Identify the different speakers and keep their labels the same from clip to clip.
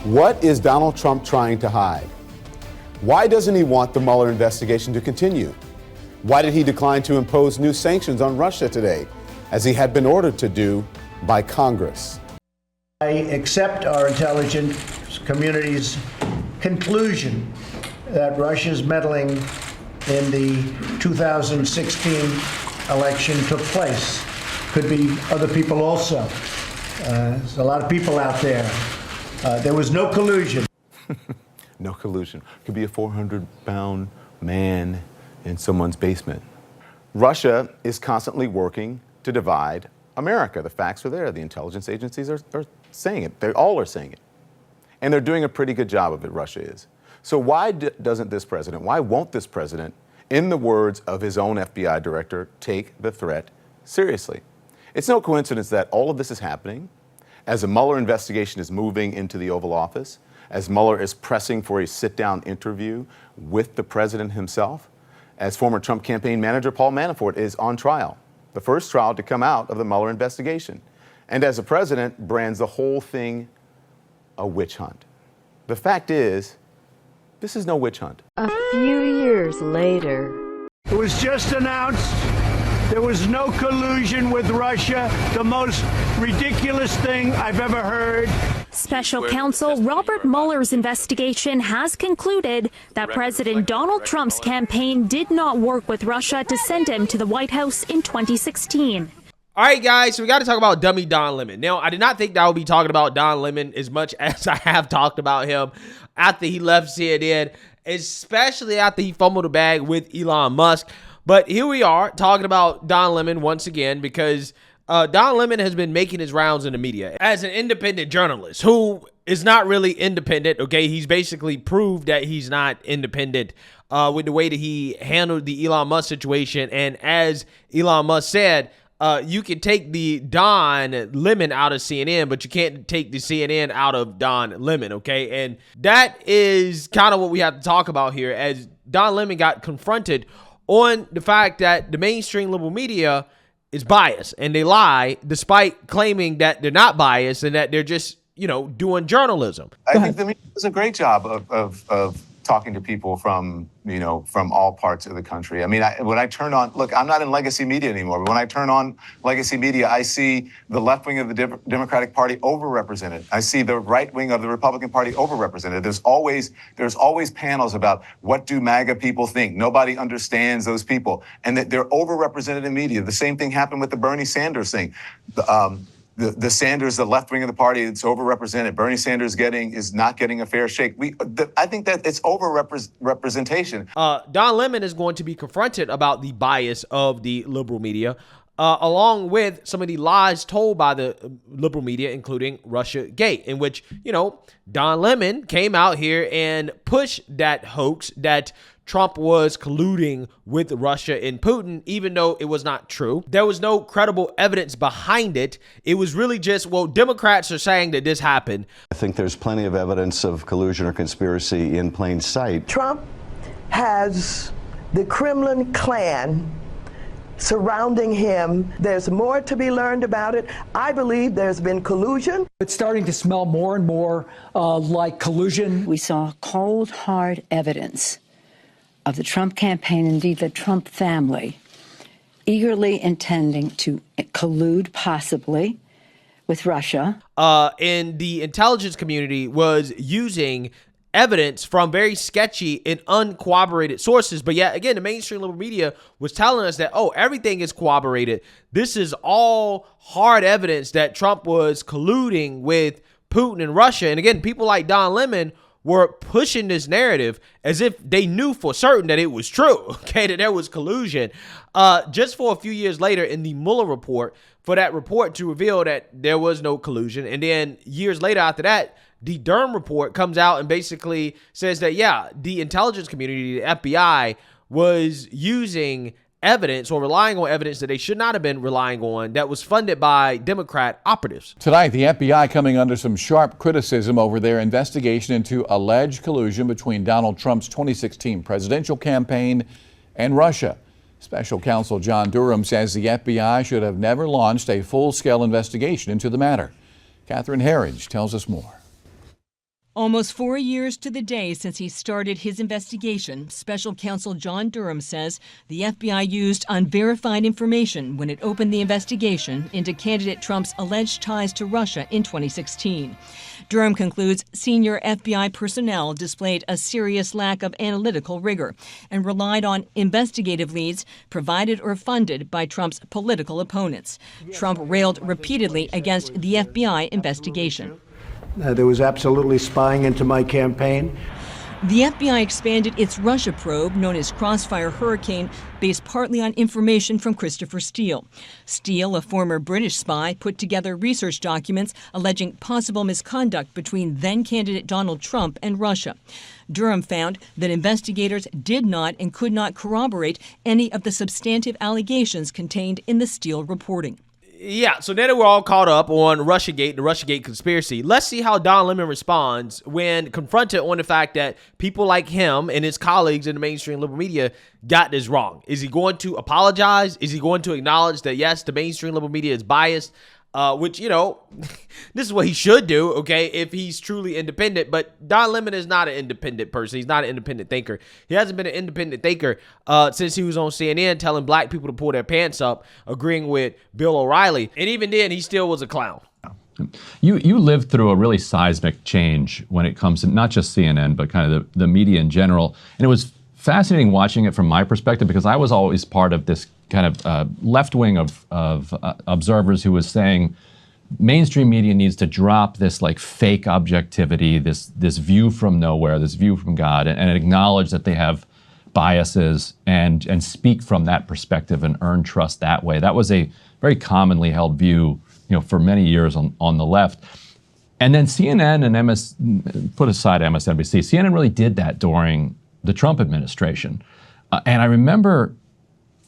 Speaker 1: What is Donald Trump trying to hide? Why doesn't he want the Mueller investigation to continue? Why did he decline to impose new sanctions on Russia today, as he had been ordered to do by Congress?
Speaker 2: I accept our intelligence community's conclusion that Russia's meddling in the 2016 election took place. Could be other people also. There's a lot of people out there. There was no collusion.
Speaker 1: No collusion. Could be a 400-pound man in someone's basement. Russia is constantly working to divide America. The facts are there. The intelligence agencies are saying it. They all are saying it. And they're doing a pretty good job of it, Russia is. So why doesn't this president, why won't this president, in the words of his own FBI director, take the threat seriously? It's no coincidence that all of this is happening as a Mueller investigation is moving into the Oval Office, as Mueller is pressing for a sit-down interview with the president himself, as former Trump campaign manager Paul Manafort is on trial, the first trial to come out of the Mueller investigation, and as the president brands the whole thing a witch hunt. The fact is, this is no witch hunt.
Speaker 3: A few years later,
Speaker 2: It was just announced there was no collusion with Russia, the most ridiculous thing I've ever heard.
Speaker 4: Special counsel Robert Mueller's investigation has concluded that President Donald Trump's campaign did not work with Russia to send him to the White House in 2016.
Speaker 5: All right, guys, so we got to talk about dummy Don Lemon. Now, I did not think that I would be talking about Don Lemon as much as I have talked about him after he left CNN, especially after he fumbled the bag with Elon Musk. But here we are talking about Don Lemon once again because Don Lemon has been making his rounds in the media as an independent journalist who is not really independent, okay? He's basically proved that he's not independent with the way that he handled the Elon Musk situation. And as Elon Musk said, you can take the Don Lemon out of CNN, but you can't take the CNN out of Don Lemon, okay? And that is kind of what we have to talk about here, as Don Lemon got confronted on the fact that the mainstream liberal media is biased and they lie despite claiming that they're not biased and that they're just, you know, doing journalism.
Speaker 6: I think the media does a great job of talking to people from, you know, from all parts of the country. I mean, when I turn on, look, I'm not in legacy media anymore, but when I turn on legacy media, I see the left wing of the Democratic Party overrepresented. I see the right wing of the Republican Party overrepresented. There's always panels about what do MAGA people think. Nobody understands those people, and that they're overrepresented in media. The same thing happened with the Bernie Sanders thing. The Sanders, the left wing of the party, it's overrepresented. Bernie Sanders is not getting a fair shake. I think that it's overrepresentation.
Speaker 5: Don Lemon is going to be confronted about the bias of the liberal media, along with some of the lies told by the liberal media, including Russia Gate, in which, you know, Don Lemon came out here and pushed that hoax that Trump was colluding with Russia and Putin, even though it was not true. There was no credible evidence behind it. It was really just, well, Democrats are saying that this happened.
Speaker 7: I think there's plenty of evidence of collusion or conspiracy in plain sight.
Speaker 8: Trump has the Kremlin clan surrounding him. There's more to be learned about it. I believe there's been collusion.
Speaker 9: It's starting to smell more and more like collusion.
Speaker 3: we saw cold, hard evidence of the Trump campaign, indeed the Trump family, eagerly intending to collude possibly with Russia.
Speaker 5: And the intelligence community was using evidence from very sketchy and uncorroborated sources. But yet again, the mainstream liberal media was telling us that, oh, everything is corroborated. This is all hard evidence that Trump was colluding with Putin and Russia. And again, people like Don Lemon were pushing this narrative as if they knew for certain that it was true, okay, that there was collusion. Just for a few years later in the Mueller report, for that report to reveal that there was no collusion. And then years later after that, the Durham report comes out and basically says that, yeah, the intelligence community, the FBI, was using evidence or relying on evidence that they should not have been relying on that was funded by Democrat operatives.
Speaker 10: Tonight, the FBI coming under some sharp criticism over their investigation into alleged collusion between Donald Trump's 2016 presidential campaign and Russia. Special counsel John Durham says the FBI should have never launched a full-scale investigation into the matter. Catherine Herridge tells us more.
Speaker 11: Almost 4 years to the day since he started his investigation, Special Counsel John Durham says the FBI used unverified information when it opened the investigation into candidate Trump's alleged ties to Russia in 2016. Durham concludes senior FBI personnel displayed a serious lack of analytical rigor and relied on investigative leads provided or funded by Trump's political opponents. Trump railed repeatedly against the FBI investigation.
Speaker 2: There was absolutely spying into my campaign.
Speaker 11: The FBI expanded its Russia probe, known as Crossfire Hurricane, based partly on information from Christopher Steele. Steele, a former British spy, put together research documents alleging possible misconduct between then-candidate Donald Trump and Russia. Durham found that investigators did not and could not corroborate any of the substantive allegations contained in the Steele reporting.
Speaker 5: Yeah, so now that we're all caught up on Russiagate, the Russiagate conspiracy, let's see how Don Lemon responds when confronted on the fact that people like him and his colleagues in the mainstream liberal media got this wrong. Is he going to apologize? Is he going to acknowledge that, yes, the mainstream liberal media is biased? Which, you know, this is what he should do, okay, if he's truly independent. But Don Lemon is not an independent person. He's not an independent thinker. He hasn't been an independent thinker since he was on CNN telling black people to pull their pants up, agreeing with Bill O'Reilly. And even then, he still was a clown.
Speaker 12: You lived through a really seismic change when it comes to not just CNN, but kind of the media in general. And it was fascinating watching it from my perspective because I was always part of this kind of left wing of observers who was saying mainstream media needs to drop this like fake objectivity, this view from nowhere, this view from God, and acknowledge that they have biases and speak from that perspective and earn trust that way. That was a very commonly held view, you know, for many years on the left. And then CNN and put aside MSNBC, CNN really did that during the Trump administration. And I remember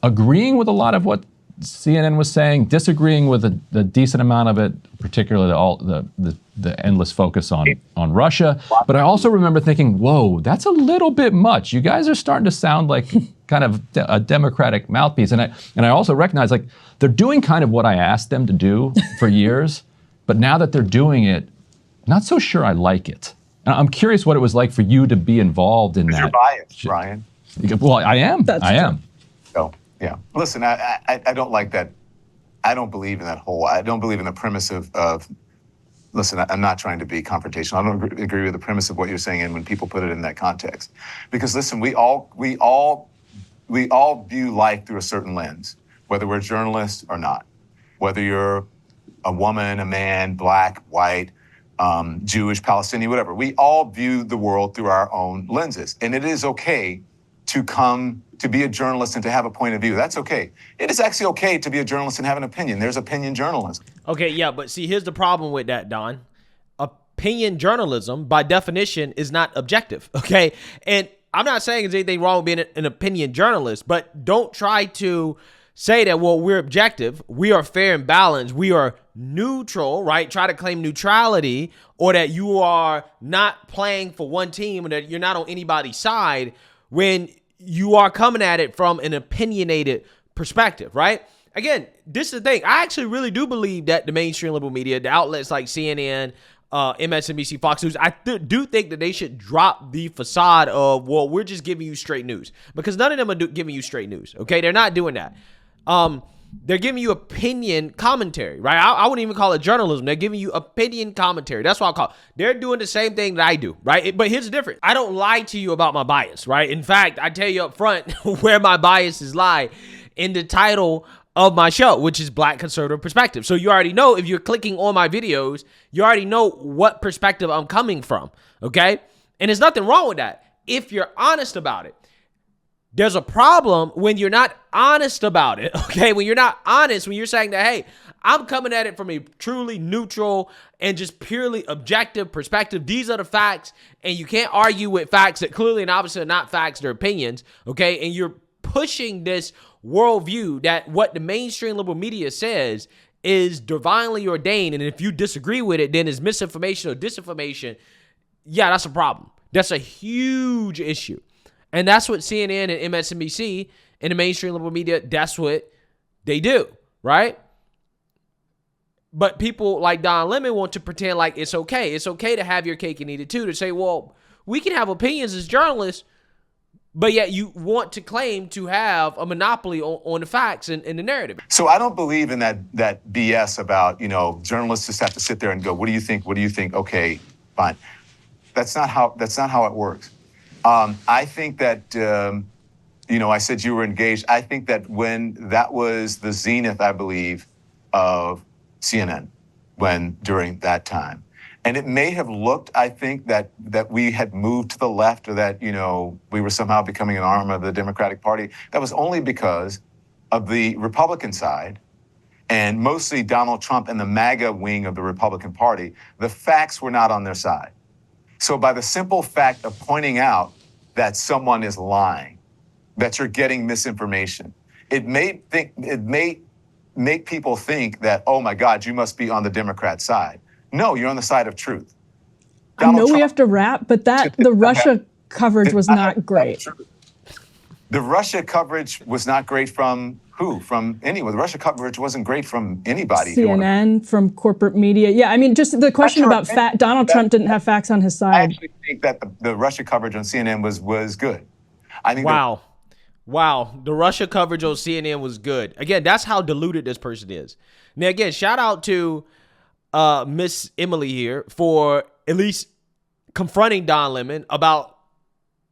Speaker 12: agreeing with a lot of what CNN was saying, disagreeing with a decent amount of it, particularly all the endless focus on Russia. But I also remember thinking, whoa, that's a little bit much. You guys are starting to sound like kind of a Democratic mouthpiece. And I also recognize like they're doing kind of what I asked them to do for years, but now that they're doing it, not so sure I like it. And I'm curious what it was like for you to be involved in that.
Speaker 6: You're biased, Brian.
Speaker 12: Well, I am. I am.
Speaker 6: Oh, yeah. Listen, I don't like that. I don't believe in that whole, I don't believe in the premise of listen, I'm not trying to be confrontational. I don't agree with the premise of what you're saying and when people put it in that context. Because listen, we all view life through a certain lens, whether we're journalists or not, whether you're a woman, a man, black, white, Jewish, Palestinian, whatever. We all view the world through our own lenses. And it is okay to be a journalist and to have a point of view. That's okay. It is actually okay to be a journalist and have an opinion. There's opinion journalism.
Speaker 5: Okay, yeah, but see, here's the problem with that, Don. Opinion journalism, by definition, is not objective, okay? And I'm not saying there's anything wrong with being an opinion journalist, but don't try to say that, well, we're objective, we are fair and balanced, we are neutral, right? Try to claim neutrality, or that you are not playing for one team, or that you're not on anybody's side when you are coming at it from an opinionated perspective, right? Again, this is the thing. I actually really do believe that the mainstream liberal media, the outlets like CNN, MSNBC, Fox News, I do think that they should drop the facade of, well, we're just giving you straight news, because none of them are giving you straight news, okay? They're not doing that. They're giving you opinion commentary, right? I wouldn't even call it journalism. They're giving you opinion commentary. That's what I call it. They're doing the same thing that I do, right? But here's the difference. I don't lie to you about my bias, right? In fact, I tell you up front where my biases lie in the title of my show, which is Black Conservative Perspective. So you already know, if you're clicking on my videos, you already know what perspective I'm coming from, okay? And there's nothing wrong with that if you're honest about it. There's a problem when you're not honest about it, okay? When you're not honest, when you're saying that, hey, I'm coming at it from a truly neutral and just purely objective perspective. These are the facts, and you can't argue with facts that clearly and obviously are not facts, they're opinions, okay? And you're pushing this worldview that what the mainstream liberal media says is divinely ordained, and if you disagree with it, then it's misinformation or disinformation. Yeah, that's a problem. That's a huge issue. And that's what CNN and MSNBC and the mainstream liberal media, that's what they do, right? But people like Don Lemon want to pretend like it's okay. It's okay to have your cake and eat it too, to say, well, we can have opinions as journalists, but yet you want to claim to have a monopoly on the facts and the narrative.
Speaker 6: So I don't believe in that BS about, journalists just have to sit there and go, what do you think? What do you think? Okay, fine. That's not how it works. I think that, I said you were engaged. I think that when that was the zenith, I believe, of CNN during that time. And it may have looked, I think, that we had moved to the left, or that, we were somehow becoming an arm of the Democratic Party. That was only because of the Republican side, and mostly Donald Trump and the MAGA wing of the Republican Party. The facts were not on their side. So by the simple fact of pointing out that someone is lying, that you're getting misinformation, it may make people think that, oh my God, you must be on the Democrat side. No, you're on the side of truth.
Speaker 13: I know we have to wrap, but the Russia coverage was not great.
Speaker 6: The Russia coverage was not great from who? From anyone. The Russia coverage wasn't great from anybody.
Speaker 13: CNN, from corporate media. Yeah, I mean, just the question about Donald Trump didn't have facts on his side.
Speaker 6: I actually think that the Russia coverage on CNN was good. I think.
Speaker 5: Wow, the Russia coverage on CNN was good. Again, that's how deluded this person is. Now, again, shout out to Miss Emily here for at least confronting Don Lemon about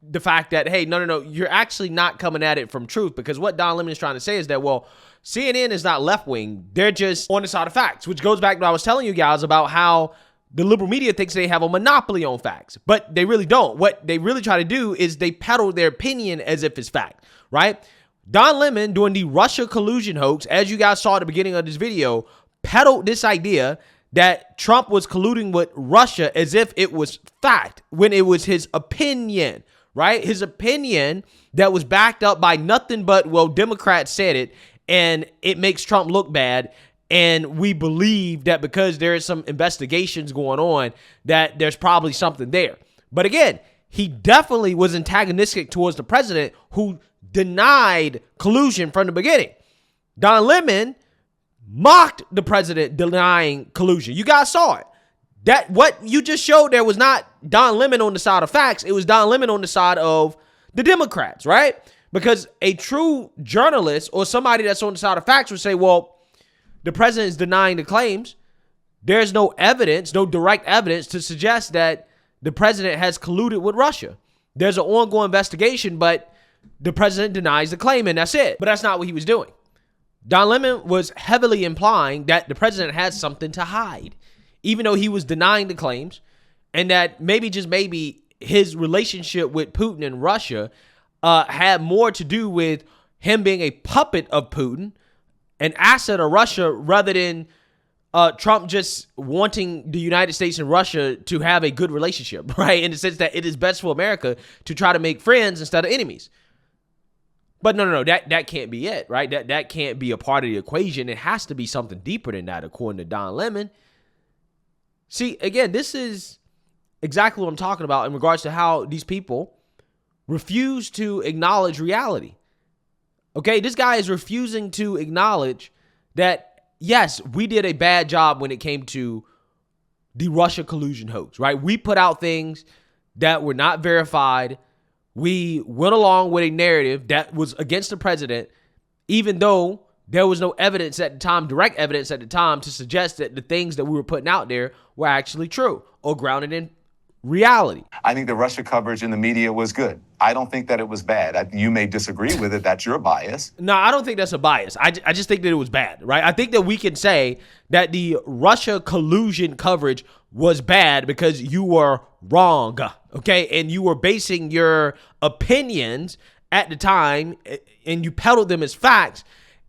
Speaker 5: the fact that, hey, no, you're actually not coming at it from truth, because what Don Lemon is trying to say is that, well, CNN is not left-wing. They're just on the side of facts, which goes back to what I was telling you guys about how the liberal media thinks they have a monopoly on facts, but they really don't. What they really try to do is they peddle their opinion as if it's fact, right? Don Lemon, during the Russia collusion hoax, as you guys saw at the beginning of this video, peddled this idea that Trump was colluding with Russia as if it was fact, when it was his opinion, right? His opinion that was backed up by nothing but, well, Democrats said it, and it makes Trump look bad. And we believe that because there is some investigations going on, that there's probably something there. But again, he definitely was antagonistic towards the president, who denied collusion from the beginning. Don Lemon mocked the president denying collusion. You guys saw it. That what you just showed there was not Don Lemon on the side of facts. It was Don Lemon on the side of the Democrats, right? Because a true journalist or somebody that's on the side of facts would say, well, the president is denying the claims. There's no evidence, no direct evidence to suggest that the president has colluded with Russia. There's an ongoing investigation, but the president denies the claim, and that's it. But that's not what he was doing. Don Lemon was heavily implying that the president had something to hide, even though he was denying the claims, and that maybe, just maybe, his relationship with Putin and Russia had more to do with him being a puppet of Putin, an asset of Russia, rather than Trump just wanting the United States and Russia to have a good relationship, right? In the sense that it is best for America to try to make friends instead of enemies. But no, that can't be it, right? That can't be a part of the equation. It has to be something deeper than that, according to Don Lemon. See, again, this is exactly what I'm talking about in regards to how these people refuse to acknowledge reality. Okay, this guy is refusing to acknowledge that, yes, we did a bad job when it came to the Russia collusion hoax, right? We put out things that were not verified. We went along with a narrative that was against the president, even though there was no evidence at the time, direct evidence at the time, to suggest that the things that we were putting out there were actually true or grounded in reality.
Speaker 6: I think the Russia coverage in the media was good. I don't think that it was bad. You may disagree with it. That's your bias.
Speaker 5: No, I don't think that's a bias. I just think that it was bad, right? I think that we can say that the Russia collusion coverage was bad because you were wrong, okay? And you were basing your opinions at the time, and you peddled them as facts,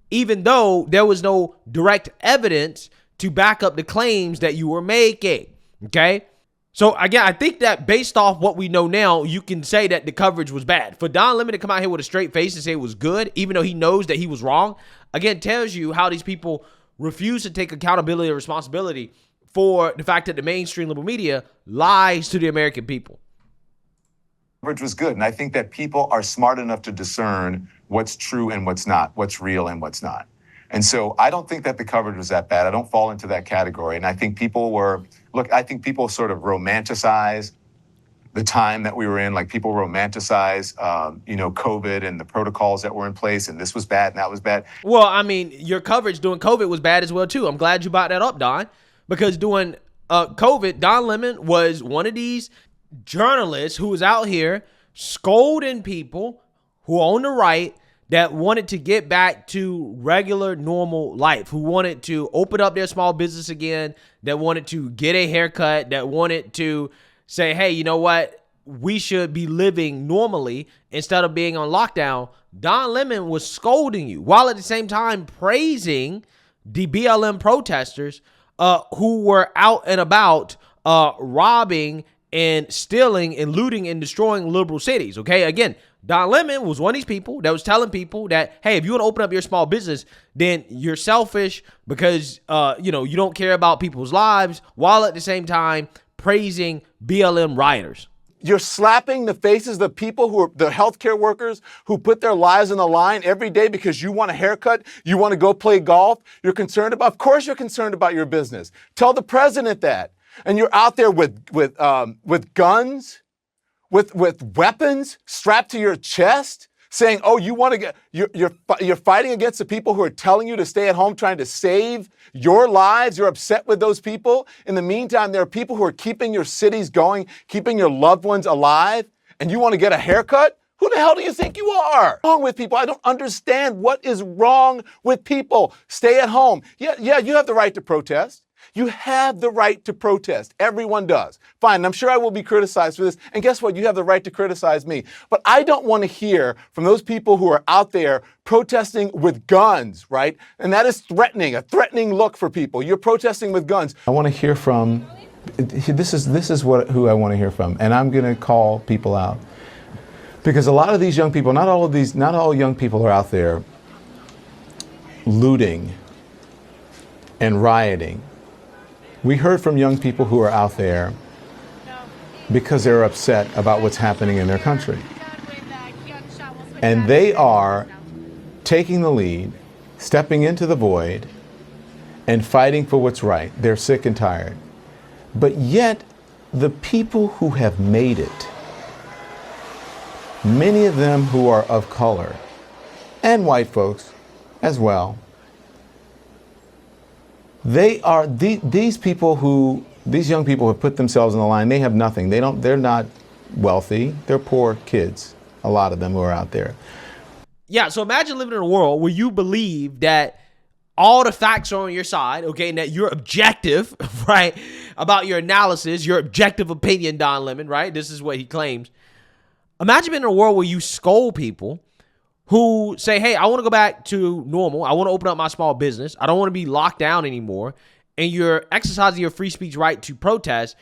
Speaker 5: even though there was no direct evidence to back up the claims that you were making, okay? So again, I think that based off what we know now, you can say that the coverage was bad. For Don Lemon to come out here with a straight face and say it was good, even though he knows that he was wrong, again, tells you how these people refuse to take accountability or responsibility for the fact that the mainstream liberal media lies to the American people.
Speaker 6: Coverage was good, and I think that people are smart enough to discern what's true and what's not, what's real and what's not. And so I don't think that the coverage was that bad. I don't fall into that category. And I think people I think people sort of romanticize the time that we were in. Like, people romanticize, COVID and the protocols that were in place, and this was bad and that was bad.
Speaker 5: Well, I mean, your coverage during COVID was bad as well, too. I'm glad you brought that up, Don, because during COVID, Don Lemon was one of these journalists who was out here scolding people who are on the right that wanted to get back to regular, normal life, who wanted to open up their small business again, that wanted to get a haircut, that wanted to say, hey, you know what? We should be living normally instead of being on lockdown. Don Lemon was scolding you while at the same time praising the BLM protesters who were out and about robbing and stealing and looting and destroying liberal cities. Okay, again, Don Lemon was one of these people that was telling people that, hey, if you want to open up your small business, then you're selfish because you don't care about people's lives, while at the same time praising BLM rioters.
Speaker 1: You're slapping the faces of the people who are the healthcare workers who put their lives on the line every day because you want a haircut, you want to go play golf, you're concerned about, of course you're concerned about your business. Tell the president that. And you're out there with guns, with weapons strapped to your chest, saying, oh, you want to get, you're fighting against the people who are telling you to stay at home, trying to save your lives. You're upset with those people. In the meantime, there are people who are keeping your cities going, keeping your loved ones alive, and you want to get a haircut? Who the hell do you think you are? What's wrong with people? I don't understand what is wrong with people. Stay at home. Yeah, you have the right to protest. You have the right to protest. Everyone does. Fine, I'm sure I will be criticized for this. And guess what? You have the right to criticize me. But I don't want to hear from those people who are out there protesting with guns, right? And that is threatening, a threatening look for people. You're protesting with guns. I want to hear from, this is who I want to hear from. And I'm going to call people out. Because a lot of these young people, not all young people are out there looting and rioting. We heard from young people who are out there because they're upset about what's happening in their country. And they are taking the lead, stepping into the void, and fighting for what's right. They're sick and tired. But yet, the people who have made it, many of them who are of color, and white folks as well, they are these young people have put themselves on the line. They have nothing. They're not wealthy. They're poor kids, a lot of them who are out there.
Speaker 5: Yeah, so imagine living in a world where you believe that all the facts are on your side, okay, and that you're objective, right, about your analysis, your objective opinion, Don Lemon, right? This is what he claims. Imagine being in a world where you scold people who say, hey, I want to go back to normal. I want to open up my small business. I don't want to be locked down anymore. And you're exercising your free speech right to protest.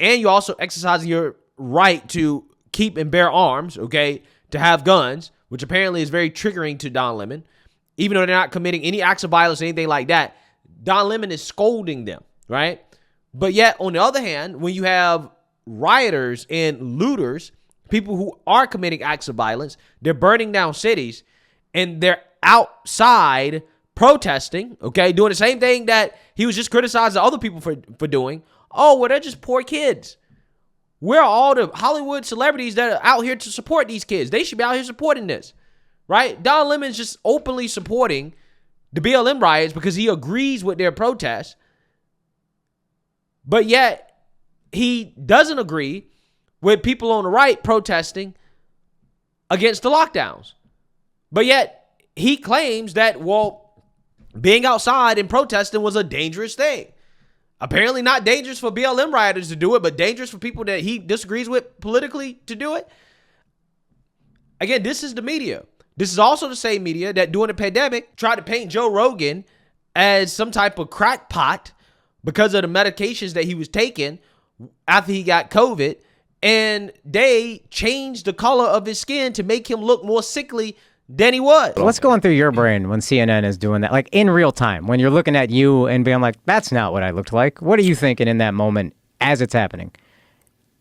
Speaker 5: And you're also exercising your right to keep and bear arms, okay, to have guns, which apparently is very triggering to Don Lemon. Even though they're not committing any acts of violence or anything like that, Don Lemon is scolding them, right? But yet, on the other hand, when you have rioters and looters, people who are committing acts of violence, they're burning down cities, and they're outside protesting, okay, doing the same thing that he was just criticizing other people for doing. Oh, well, they're just poor kids. Where are all the Hollywood celebrities that are out here to support these kids? They should be out here supporting this, right? Don Lemon's just openly supporting the BLM riots because he agrees with their protests, but yet he doesn't agree with people on the right protesting against the lockdowns. But yet he claims that, well, being outside and protesting was a dangerous thing. Apparently not dangerous for BLM rioters to do it, but dangerous for people that he disagrees with politically to do it. Again, this is the media. This is also the same media that during the pandemic tried to paint Joe Rogan as some type of crackpot because of the medications that he was taking after he got COVID. And they changed the color of his skin to make him look more sickly than he was.
Speaker 14: What's going through your brain when CNN is doing that? Like in real time, when you're looking at you and being like, that's not what I looked like. What are you thinking in that moment as it's happening?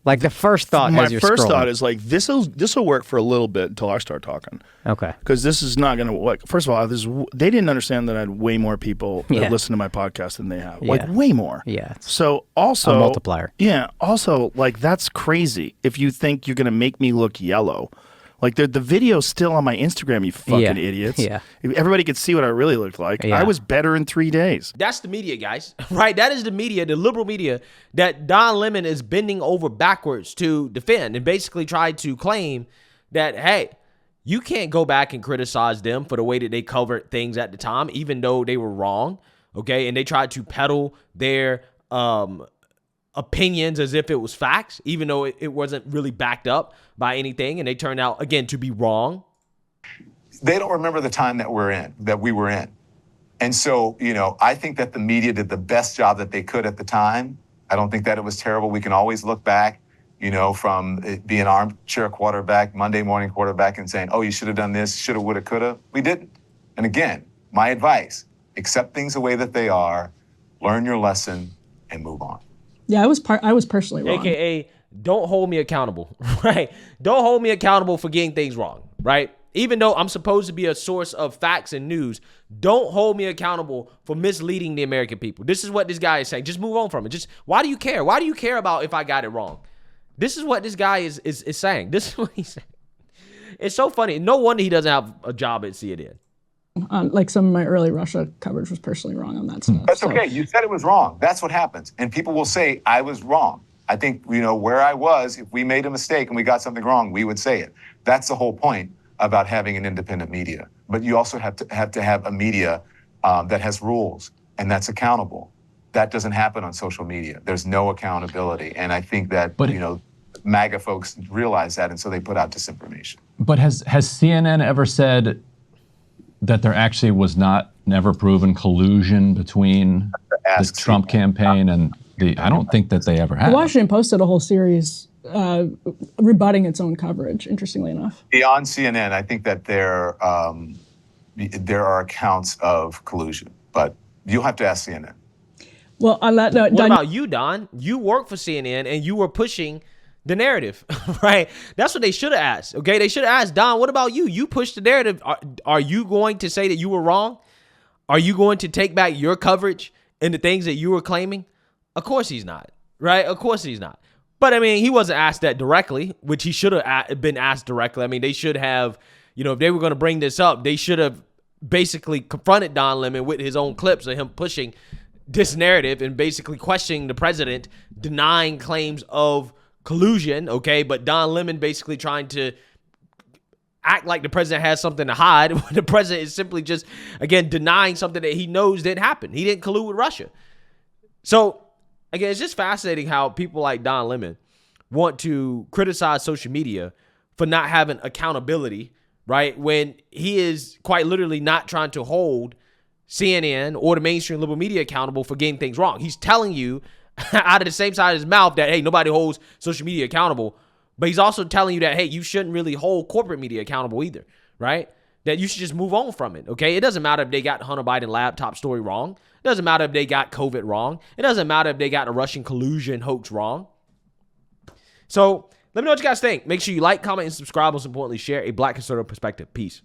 Speaker 14: Like the first thought
Speaker 15: My
Speaker 14: as you're
Speaker 15: first
Speaker 14: scrolling.
Speaker 15: thought is like this'll work for a little bit until I start talking.
Speaker 14: Okay.
Speaker 15: Because this is not going to work. First of all, they didn't understand that I had way more people that listen to my podcast than they have. Like
Speaker 14: Yeah.
Speaker 15: way more.
Speaker 14: Yeah.
Speaker 15: So also
Speaker 14: a multiplier.
Speaker 15: Yeah. Also, like that's crazy. If you think you're going to make me look yellow, like the video's still on my Instagram, you fucking idiots.
Speaker 14: Yeah.
Speaker 15: If everybody could see what I really looked like.
Speaker 14: Yeah.
Speaker 15: I was better in 3 days.
Speaker 5: That's the media, guys, right? That is the media, the liberal media that Don Lemon is bending over backwards to defend and basically try to claim that, hey, you can't go back and criticize them for the way that they covered things at the time, even though they were wrong, okay? And they tried to peddle their opinions as if it was facts, even though it wasn't really backed up by anything, and they turned out, again, to be wrong.
Speaker 6: They don't remember the time that we were in. And so, I think that the media did the best job that they could at the time. I don't think that it was terrible. We can always look back, from it being armchair quarterback, Monday morning quarterback, and saying, oh, you should have done this, shoulda, woulda, coulda. We didn't. And again, my advice, accept things the way that they are, learn your lesson, and move on.
Speaker 13: Yeah, I was personally wrong.
Speaker 5: AKA, don't hold me accountable, right? Don't hold me accountable for getting things wrong, right? Even though I'm supposed to be a source of facts and news, don't hold me accountable for misleading the American people. This is what this guy is saying. Just move on from it. Why do you care? Why do you care about if I got it wrong? This is what this guy is saying. This is what he's saying. It's so funny. No wonder he doesn't have a job at CNN.
Speaker 13: Like some of my early Russia coverage was personally wrong on that stuff.
Speaker 6: That's okay. You said it was wrong. That's what happens. And people will say, I was wrong. I think, where I was, if we made a mistake and we got something wrong, we would say it. That's the whole point about having an independent media. But you also have to have a media that has rules and that's accountable. That doesn't happen on social media. There's no accountability. And I think that, MAGA folks realize that, and so they put out disinformation.
Speaker 12: But has CNN ever said that there actually was never proven collusion between the Trump campaign and I don't think that they ever have.
Speaker 13: The Washington Post did a whole series rebutting its own coverage, interestingly enough.
Speaker 6: Beyond CNN, I think that there are accounts of collusion, but you'll have to ask CNN.
Speaker 13: Well, on that note,
Speaker 5: what about you, Don? You work for CNN and you were pushing the narrative, right? That's what they should have asked, okay? They should have asked, Don, what about you? You pushed the narrative. Are you going to say that you were wrong? Are you going to take back your coverage and the things that you were claiming? Of course he's not, right? Of course he's not. But, I mean, he wasn't asked that directly, which he should have been asked directly. I mean, they should have, if they were going to bring this up, they should have basically confronted Don Lemon with his own clips of him pushing this narrative and basically questioning the president, denying claims of collusion, okay? But Don Lemon basically trying to act like the president has something to hide when the president is simply just, again, denying something that he knows didn't happen. He didn't collude with Russia. So, again, it's just fascinating how people like Don Lemon want to criticize social media for not having accountability, right? When he is quite literally not trying to hold CNN or the mainstream liberal media accountable for getting things wrong. He's telling you out of the same side of his mouth that, hey, nobody holds social media accountable. But he's also telling you that, hey, you shouldn't really hold corporate media accountable either, right? That you should just move on from it, okay? It doesn't matter if they got Hunter Biden laptop story wrong. It doesn't matter if they got COVID wrong. It doesn't matter if they got the Russian collusion hoax wrong. So let me know what you guys think. Make sure you like, comment, and subscribe. Most importantly, share a Black conservative perspective. Peace.